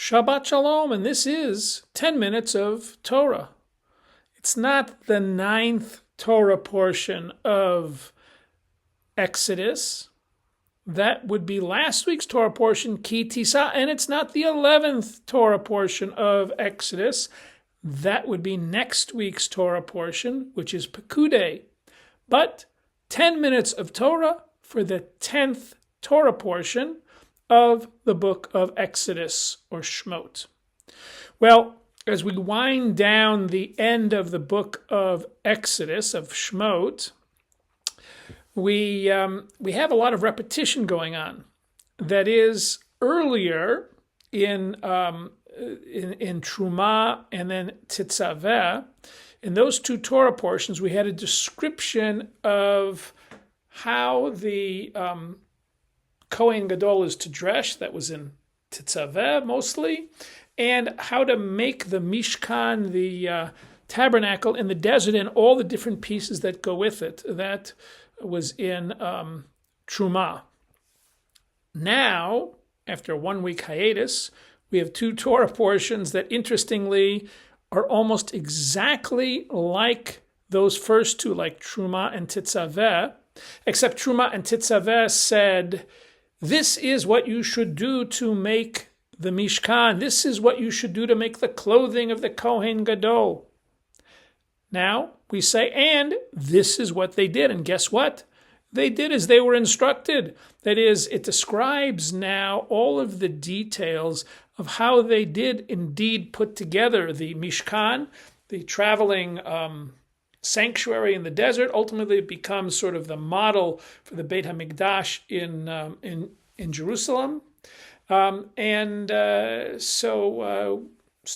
Shabbat Shalom, and this is 10 Minutes of Torah. It's not the 9th Torah portion of Exodus. That would be last week's Torah portion, Ki Tisa, and it's not the 11th Torah portion of Exodus. That would be next week's Torah portion, which is Pekudei. But 10 minutes of Torah for the 10th Torah portion of the book of Exodus or Shmot. Well, as we wind down the end of the book of Exodus, of Shmot, we have a lot of repetition going on. That is, earlier in Truma and then Tetzaveh, in those two Torah portions, we had a description of how the Kohen Gadol is to dress. That was in Tetzaveh mostly, and how to make the Mishkan, the tabernacle in the desert, and all the different pieces that go with it. That was in Truma. Now, after a 1-week hiatus, we have two Torah portions that, interestingly, are almost exactly like those first two, like Truma and Tetzaveh, except Truma and Tetzaveh said, this is what you should do to make the Mishkan. This is what you should do to make the clothing of the Kohen Gadol. Now we say, and this is what they did. And guess what? They did as they were instructed. That is, it describes now all of the details of how they did indeed put together the Mishkan, the traveling sanctuary in the desert. Ultimately, it becomes sort of the model for the Beit HaMikdash in Jerusalem. So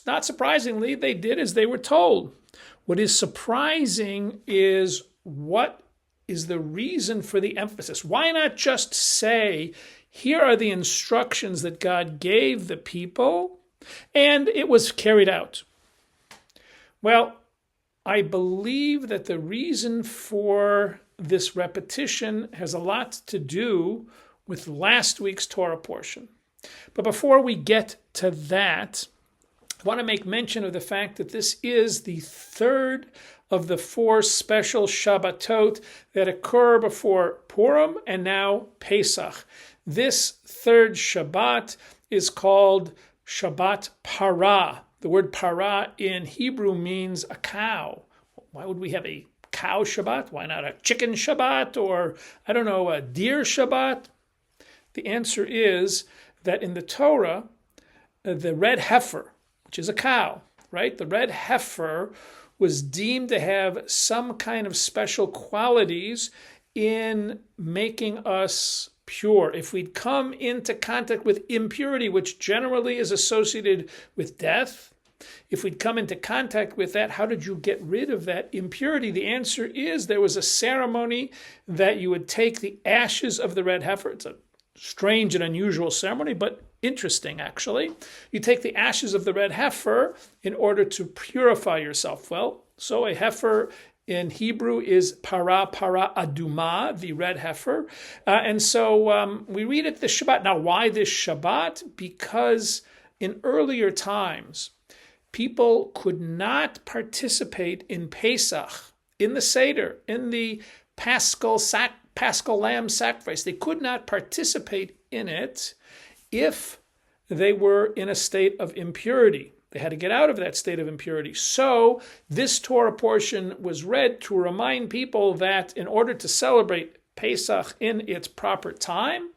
not surprisingly, they did as they were told. What is surprising is what is the reason for the emphasis. Why not just say, here are the instructions that God gave the people, and it was carried out? Well, I believe that the reason for this repetition has a lot to do with last week's Torah portion. But before we get to that, I want to make mention of the fact that this is the third of the 4 special Shabbatot that occur before Purim and now Pesach. This third Shabbat is called Shabbat Parah. The word parah in Hebrew means a cow. Why would we have a cow Shabbat? Why not a chicken Shabbat or, a deer Shabbat? The answer is that in the Torah, the red heifer, which is a cow, right? The red heifer was deemed to have some kind of special qualities in making us pure. If we'd come into contact with impurity, which generally is associated with death, if we'd come into contact with that, how did you get rid of that impurity? The answer is there was a ceremony that you would take the ashes of the red heifer. It's a strange and unusual ceremony, but interesting, actually. You take the ashes of the red heifer in order to purify yourself. Well, so a heifer in Hebrew is para aduma, the red heifer. And so we read it this Shabbat. Now, why this Shabbat? Because in earlier times, people could not participate in Pesach, in the Seder, in the Paschal lamb sacrifice. They could not participate in it if they were in a state of impurity. They had to get out of that state of impurity. So this Torah portion was read to remind people that in order to celebrate Pesach in its proper time,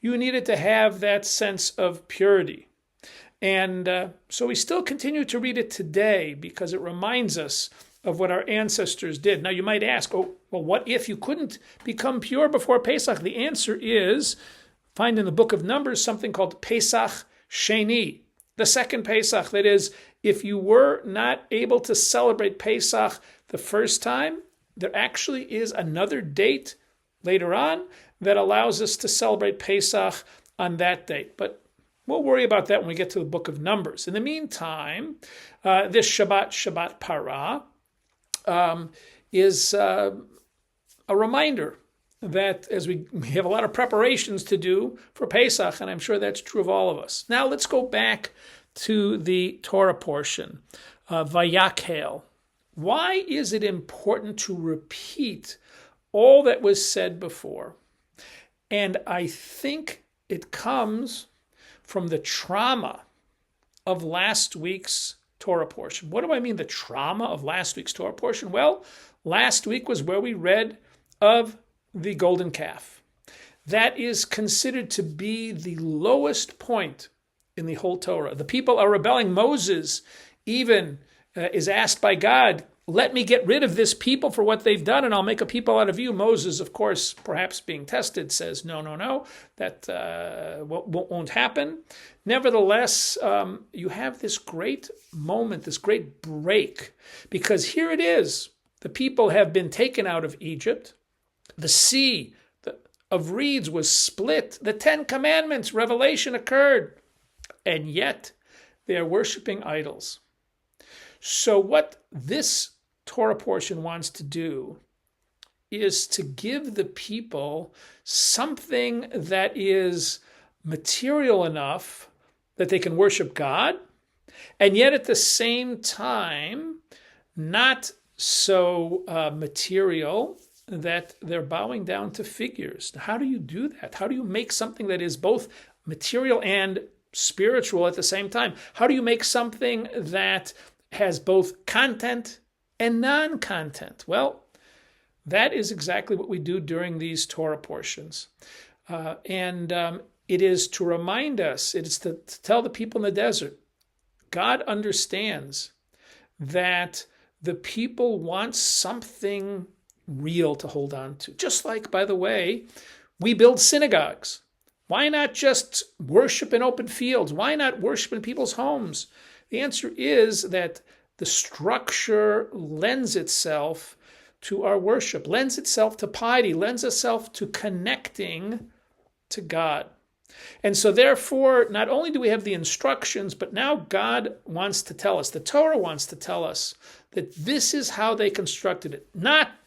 you needed to have that sense of purity. And so we still continue to read it today because it reminds us of what our ancestors did. Now you might ask, what if you couldn't become pure before Pesach? The answer is, find in the book of Numbers something called Pesach Sheni, the second Pesach. That is, if you were not able to celebrate Pesach the first time, there actually is another date later on that allows us to celebrate Pesach on that date. But we'll worry about that when we get to the book of Numbers. In the meantime, this Shabbat Parah, is a reminder that as we have a lot of preparations to do for Pesach, and I'm sure that's true of all of us. Now let's go back to the Torah portion, Vayakhel. Why is it important to repeat all that was said before? And I think it comes from the trauma of last week's Torah portion. What do I mean, the trauma of last week's Torah portion? Well, last week was where we read of the golden calf. That is considered to be the lowest point in the whole Torah. The people are rebelling. Moses even is asked by God, let me get rid of this people for what they've done and I'll make a people out of you. Moses, of course, perhaps being tested, says, no, that won't happen. Nevertheless, you have this great moment, this great break, because here it is. The people have been taken out of Egypt. The sea of reeds was split. The 10 Commandments, revelation occurred. And yet they are worshiping idols. So what this Torah portion wants to do is to give the people something that is material enough that they can worship God, and yet at the same time not so material that they're bowing down to figures. How do you do that? How do you make something that is both material and spiritual at the same time? How do you make something that has both content and non-content? Well, that is exactly what we do during these Torah portions. And it is to remind us, it is to tell the people in the desert, God understands that the people want something real to hold on to. Just like, by the way, we build synagogues. Why not just worship in open fields? Why not worship in people's homes? The answer is that the structure lends itself to our worship, lends itself to piety, lends itself to connecting to God. And so therefore, not only do we have the instructions, but now God wants to tell us, the Torah wants to tell us that this is how they constructed it.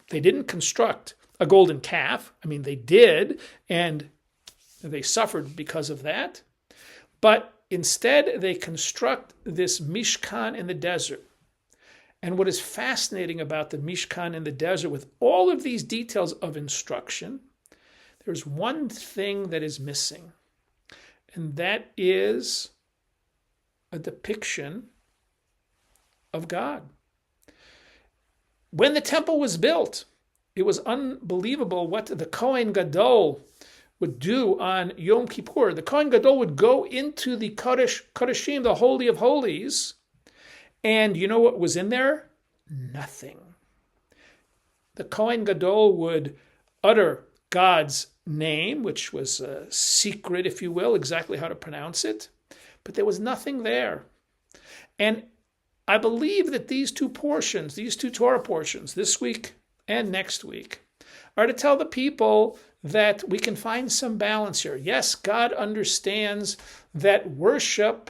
They didn't construct a golden calf. I mean, they did, and they suffered because of that. But instead, they construct this Mishkan in the desert. And what is fascinating about the Mishkan in the desert, with all of these details of instruction, there's one thing that is missing, and that is a depiction of God. When the temple was built, it was unbelievable what the Kohen Gadol would do on Yom Kippur. The Kohen Gadol would go into the Kodeshim, the Holy of Holies, and you know what was in there? Nothing. The Kohen Gadol would utter God's name, which was a secret, if you will, exactly how to pronounce it, but there was nothing there. And I believe that these two portions, these two Torah portions, this week and next week, are to tell the people that we can find some balance here. Yes, God understands that worship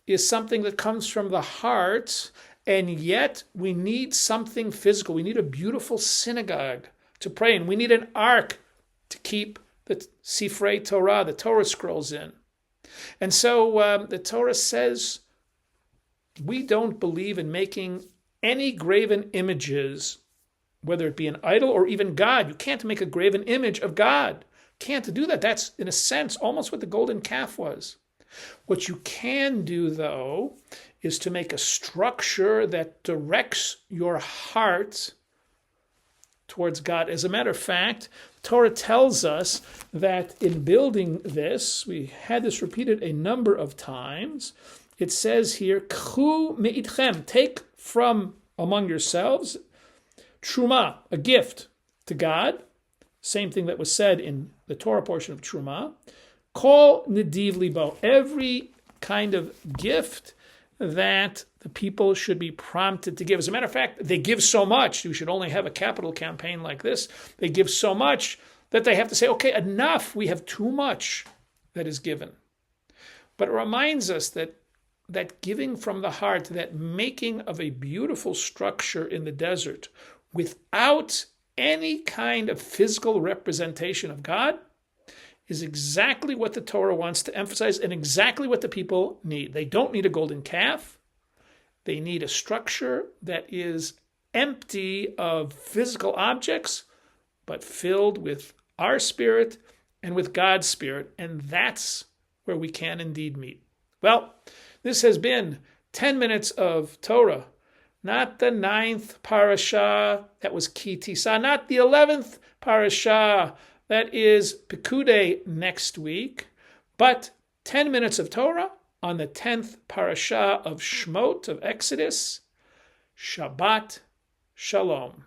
is something that comes from the heart, and yet we need something physical. We need a beautiful synagogue to pray in. We need an ark to keep the Sifrei Torah, the Torah scrolls in. And so the Torah says we don't believe in making any graven images, whether it be an idol or even God. You can't make a graven image of God. Can't do that. That's, in a sense, almost what the golden calf was. What you can do, though, is to make a structure that directs your heart towards God. As a matter of fact, Torah tells us that in building this, we had this repeated a number of times. It says here, K'hu me'itchem, take from among yourselves, Truma, a gift to God. Same thing that was said in the Torah portion of Truma. Kol nediv libo, every kind of gift that the people should be prompted to give. As a matter of fact, they give so much. You should only have a capital campaign like this. They give so much that they have to say, okay, enough. We have too much that is given. But it reminds us that giving from the heart, that making of a beautiful structure in the desert without any kind of physical representation of God is exactly what the Torah wants to emphasize and exactly what the people need. They don't need a golden calf. They need a structure that is empty of physical objects, but filled with our spirit and with God's spirit. And that's where we can indeed meet. Well, this has been 10 minutes of Torah. Not the 9th parashah, that was Ki Tisa, not the 11th parashah, that is Pekudei next week, but 10 minutes of Torah on the 10th parashah of Shmot, of Exodus. Shabbat Shalom.